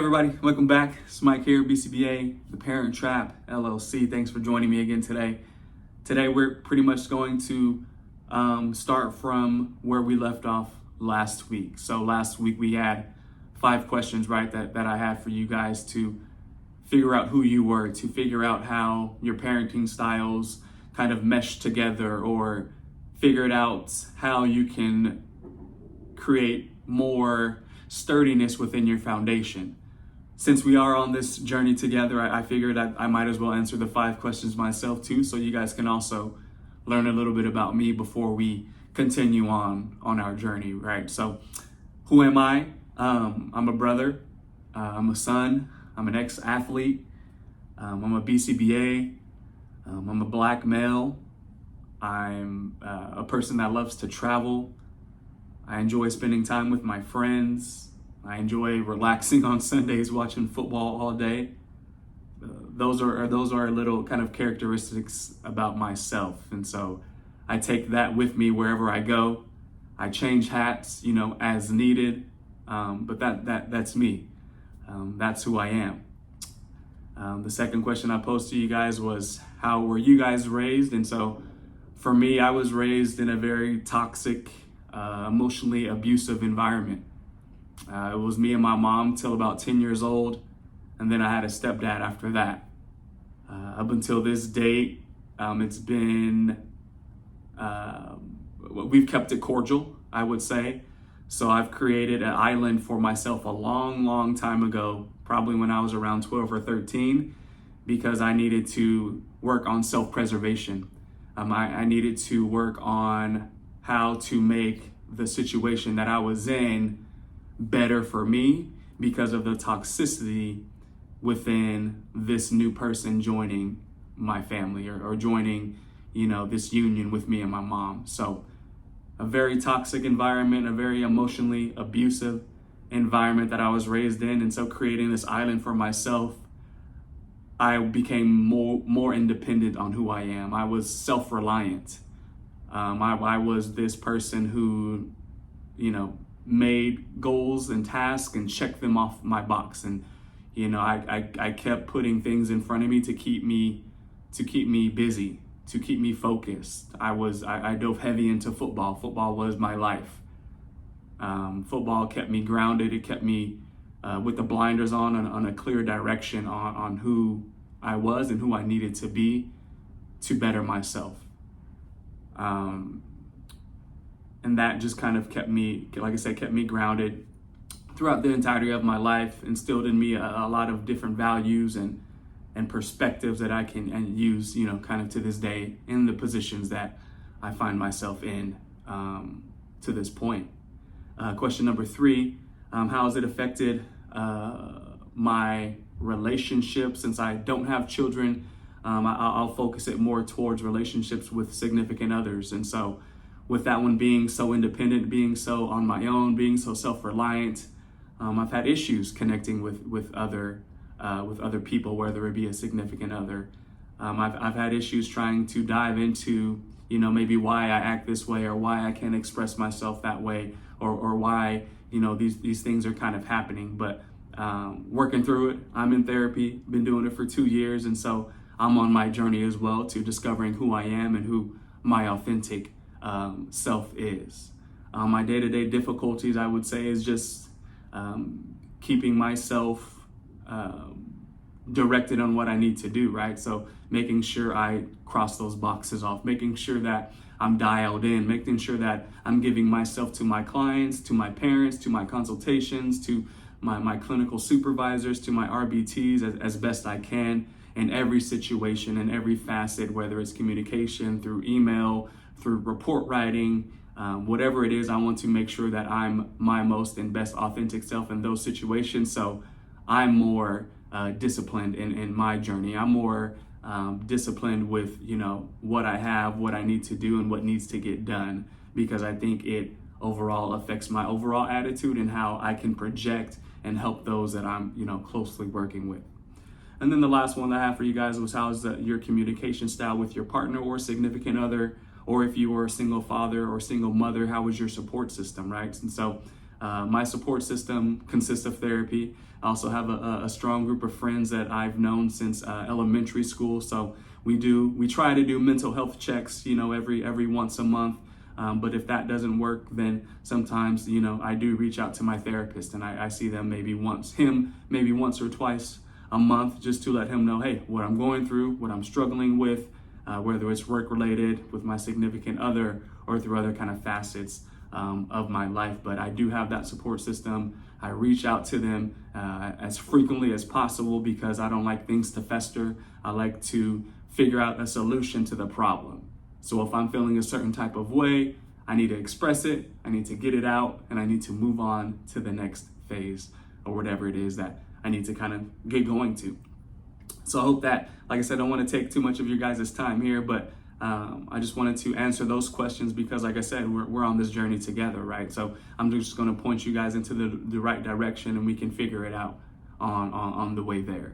everybody, welcome back. It's Mike here, BCBA, The Parent Trap, LLC. Thanks for joining me again today. Today we're pretty much going to start from where we left off last week. So last week we had 5 questions, right, that I had for you guys to figure out who you were, to figure out how your parenting styles kind of mesh together, or figured out how you can create more sturdiness within your foundation. Since we are on this journey together, I figured I might as well answer the 5 questions myself too, so you guys can also learn a little bit about me before we continue on our journey, right? So who am I? I'm a brother, I'm a son, I'm an ex-athlete, I'm a BCBA, I'm a black male, I'm a person that loves to travel, I enjoy spending time with my friends, I enjoy relaxing on Sundays, watching football all day. Those are little kind of characteristics about myself, and so I take that with me wherever I go. I change hats, as needed, but that's me. That's who I am. The second question I posed to you guys was, how were you guys raised? And so for me, I was raised in a very toxic, emotionally abusive environment. It was me and my mom till about 10 years old, and then I had a stepdad after that. Up until this date, it's been, we've kept it cordial, I would say. So I've created an island for myself a long time ago, probably when I was around 12 or 13, because I needed to work on self-preservation. I needed to work on how to make the situation that I was in better for me because of the toxicity within this new person joining my family, or joining, this union with me and my mom. So a very toxic environment, a very emotionally abusive environment that I was raised in. And so creating this island for myself, I became more independent on who I am. I was self-reliant. I was this person who, made goals and tasks and checked them off my box. And, I kept putting things in front of me to keep me busy, to keep me focused. I dove heavy into football. Football was my life. Football kept me grounded. It kept me with the blinders on a clear direction on who I was and who I needed to be to better myself. And that just kind of kept me, like I said, kept me grounded throughout the entirety of my life, instilled in me a lot of different values and perspectives that I can use, kind of to this day in the positions that I find myself in to this point. Question number 3, how has it affected my relationship? Since I don't have children, I'll focus it more towards relationships with significant others. And so with that one being so independent, being so on my own, being so self-reliant, I've had issues connecting with other people, whether it be a significant other. I've had issues trying to dive into, maybe why I act this way, or why I can't express myself that way, or why, these things are kind of happening. But working through it, I'm in therapy, been doing it for 2 years. And so I'm on my journey as well to discovering who I am and who my authentic self is. My day-to-day difficulties, I would say, is just keeping myself directed on what I need to do, right? So making sure I cross those boxes off, making sure that I'm dialed in, making sure that I'm giving myself to my clients, to my parents, to my consultations, to my clinical supervisors, to my RBTs as best I can in every situation, in every facet, whether it's communication, through email, through report writing, whatever it is. I want to make sure that I'm my most and best authentic self in those situations. So I'm more disciplined in my journey. I'm more disciplined with, what I have, what I need to do, and what needs to get done, because I think it overall affects my overall attitude and how I can project and help those that I'm, closely working with. And then the last one that I have for you guys was, how's your communication style with your partner or significant other, or if you were a single father or single mother, how was your support system, right? And so My support system consists of therapy. I also have a strong group of friends that I've known since elementary school. So we try to do mental health checks, every once a month. But if that doesn't work, then sometimes, I do reach out to my therapist, and I see them maybe once or twice a month, just to let him know, hey, what I'm going through, what I'm struggling with, whether it's work related with my significant other or through other kind of facets of my life. But I do have that support system. I reach out to them as frequently as possible because I don't like things to fester. I like to figure out a solution to the problem. So if I'm feeling a certain type of way, I need to express it, I need to get it out, and I need to move on to the next phase or whatever it is that I need to kind of get going to. So I hope that, like I said, I don't want to take too much of your guys' time here, but I just wanted to answer those questions because, like I said, we're on this journey together, right? So I'm just going to point you guys into the right direction, and we can figure it out on the way there.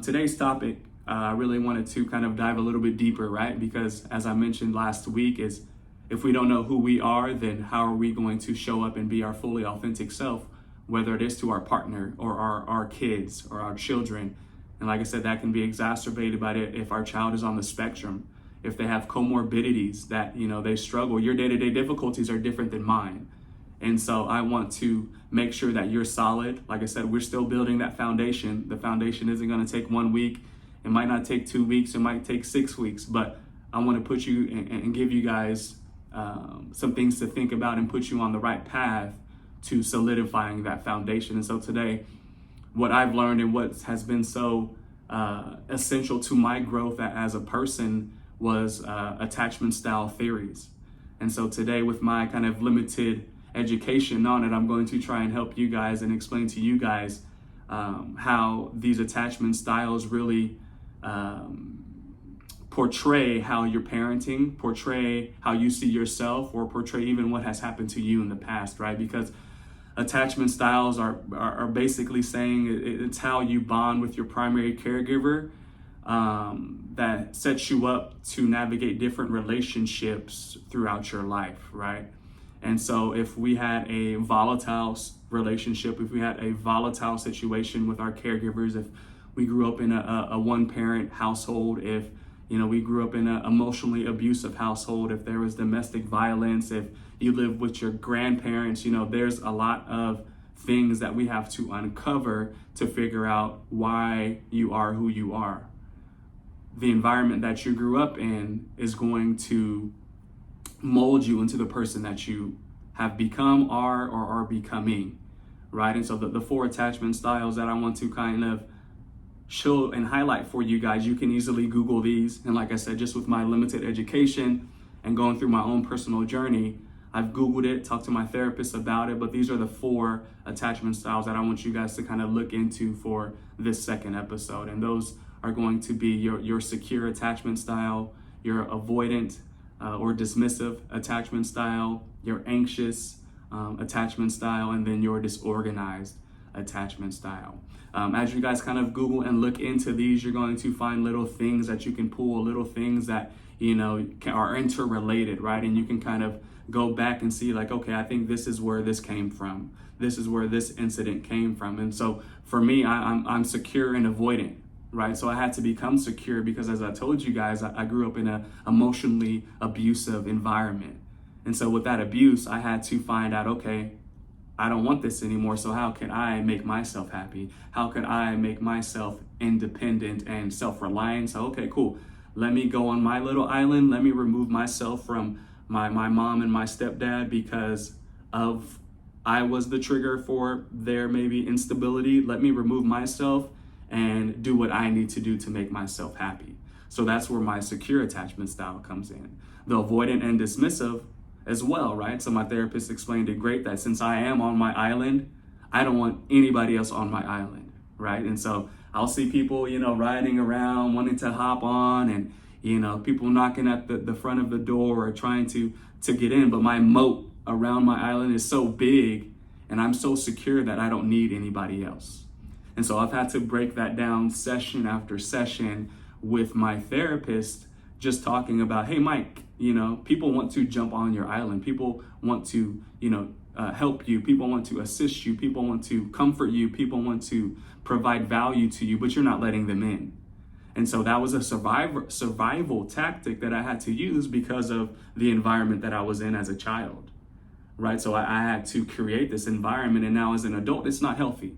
Today's topic, I really wanted to kind of dive a little bit deeper, right? Because as I mentioned last week, is if we don't know who we are, then how are we going to show up and be our fully authentic self, whether it is to our partner or our kids or our children. And like I said, that can be exacerbated by it if our child is on the spectrum, if they have comorbidities that, they struggle. Your day-to-day difficulties are different than mine. And so I want to make sure that you're solid. Like I said, we're still building that foundation. The foundation isn't going to take 1 week. It might not take 2 weeks. It might take 6 weeks. But I want to put you and give you guys some things to think about and put you on the right path to solidifying that foundation. And so today, what I've learned and what has been so essential to my growth as a person was attachment style theories. And so today, with my kind of limited education on it, I'm going to try and help you guys and explain to you guys how these attachment styles really portray how you're parenting, portray how you see yourself, or portray even what has happened to you in the past, right? Because attachment styles are basically saying it's how you bond with your primary caregiver, that sets you up to navigate different relationships throughout your life, right? And so if we had a volatile relationship, if we had a volatile situation with our caregivers, if we grew up in a one-parent household, if we grew up in an emotionally abusive household, if there was domestic violence, if you live with your grandparents, there's a lot of things that we have to uncover to figure out why you are who you are. The environment that you grew up in is going to mold you into the person that you have become, are, or are becoming, right? And so the 4 attachment styles that I want to kind of show and highlight for you guys, you can easily Google these. And like I said, just with my limited education and going through my own personal journey, I've Googled it, talked to my therapist about it, but these are the 4 attachment styles that I want you guys to kind of look into for this second episode. And those are going to be your secure attachment style, your avoidant or dismissive attachment style, your anxious attachment style, and then your disorganized attachment style. As you guys kind of Google and look into these, you're going to find little things that you can pull, little things that, are interrelated, right? And you can kind of go back and see like, okay, I think this is where this came from. This is where this incident came from. And so for me, I'm secure and avoidant, right? So I had to become secure because, as I told you guys, I grew up in an emotionally abusive environment. And so with that abuse, I had to find out, okay, I don't want this anymore. So how can I make myself happy? How can I make myself independent and self-reliant? So, okay, cool. Let me go on my little island. Let me remove myself from my mom and my stepdad because I was the trigger for their maybe instability. Let me remove myself and do what I need to do to make myself happy. So that's where my secure attachment style comes in. The avoidant and dismissive as well, right? So my therapist explained it great that since I am on my island, I don't want anybody else on my island, right? And so I'll see people, riding around, wanting to hop on, and, people knocking at the front of the door or trying to get in. But my moat around my island is so big and I'm so secure that I don't need anybody else. And so I've had to break that down session after session with my therapist, just talking about, hey, Mike, You know, people want to jump on your island. People want to, help you. People want to assist you. People want to comfort you. People want to provide value to you, but you're not letting them in. And so that was a survival tactic that I had to use because of the environment that I was in as a child, right? So I had to create this environment, and now as an adult, it's not healthy.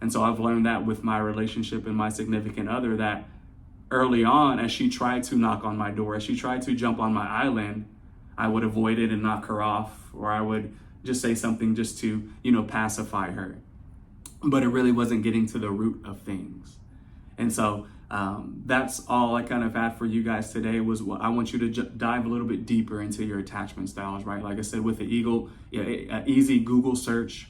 And so I've learned that with my relationship and my significant other, that early on, as she tried to knock on my door, as she tried to jump on my island, I would avoid it and knock her off, or I would just say something just to, pacify her. But it really wasn't getting to the root of things. And so that's all I kind of had for you guys today. Was what I want you to dive a little bit deeper into your attachment styles, right? Like I said, with the easy Google search,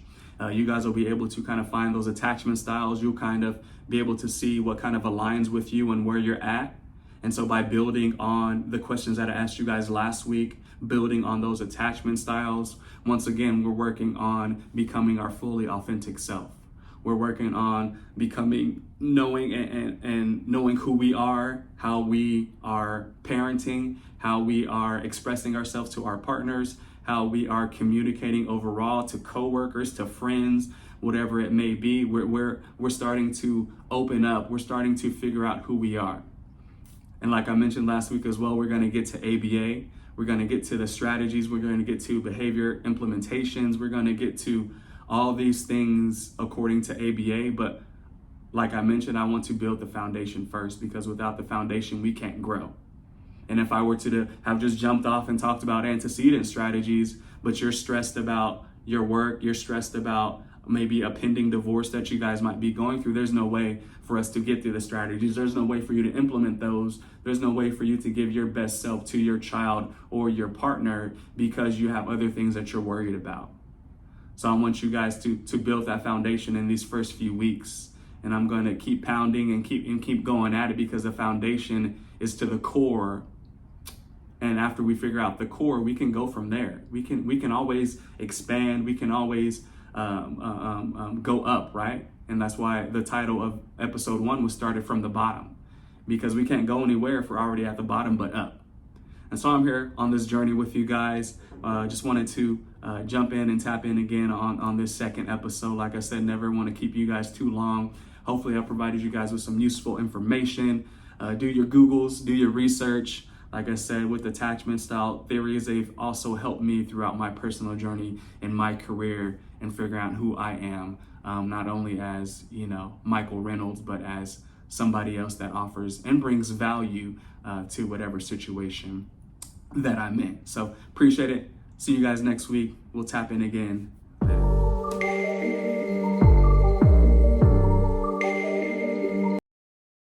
you guys will be able to kind of find those attachment styles. You'll kind of be able to see what kind of aligns with you and where you're at. And so by building on the questions that I asked you guys last week, building on those attachment styles, once again, we're working on becoming our fully authentic self. We're working on knowing and knowing who we are, how we are parenting, how we are expressing ourselves to our partners, how we are communicating overall to coworkers, to friends, whatever it may be. We're starting to open up. We're starting to figure out who we are. And like I mentioned last week as well, we're going to get to ABA. We're going to get to the strategies. We're going to get to behavior implementations. We're going to get to all these things according to ABA. But like I mentioned, I want to build the foundation first, because without the foundation, we can't grow. And if I were to have just jumped off and talked about antecedent strategies, but you're stressed about your work, you're stressed about maybe a pending divorce that you guys might be going through, there's no way for us to get through the strategies. There's no way for you to implement those. There's no way for you to give your best self to your child or your partner, because you have other things that you're worried about. So I want you guys to build that foundation in these first few weeks. And I'm going to keep pounding and keep going at it, because the foundation is to the core. And after we figure out the core, we can go from there. We can always expand. We can always go up, right? And that's why the title of episode 1 was started from the bottom, because we can't go anywhere if we're already at the bottom but up. And so I'm here on this journey with you guys. Just wanted to jump in and tap in again on this second episode. Like I said, never want to keep you guys too long. Hopefully I provided you guys with some useful information. Do your Googles, do your research. Like I said, with attachment style theories, they've also helped me throughout my personal journey in my career and figuring out who I am, not only as, Michael Reynolds, but as somebody else that offers and brings value to whatever situation that I'm in. So appreciate it. See you guys next week. We'll tap in again.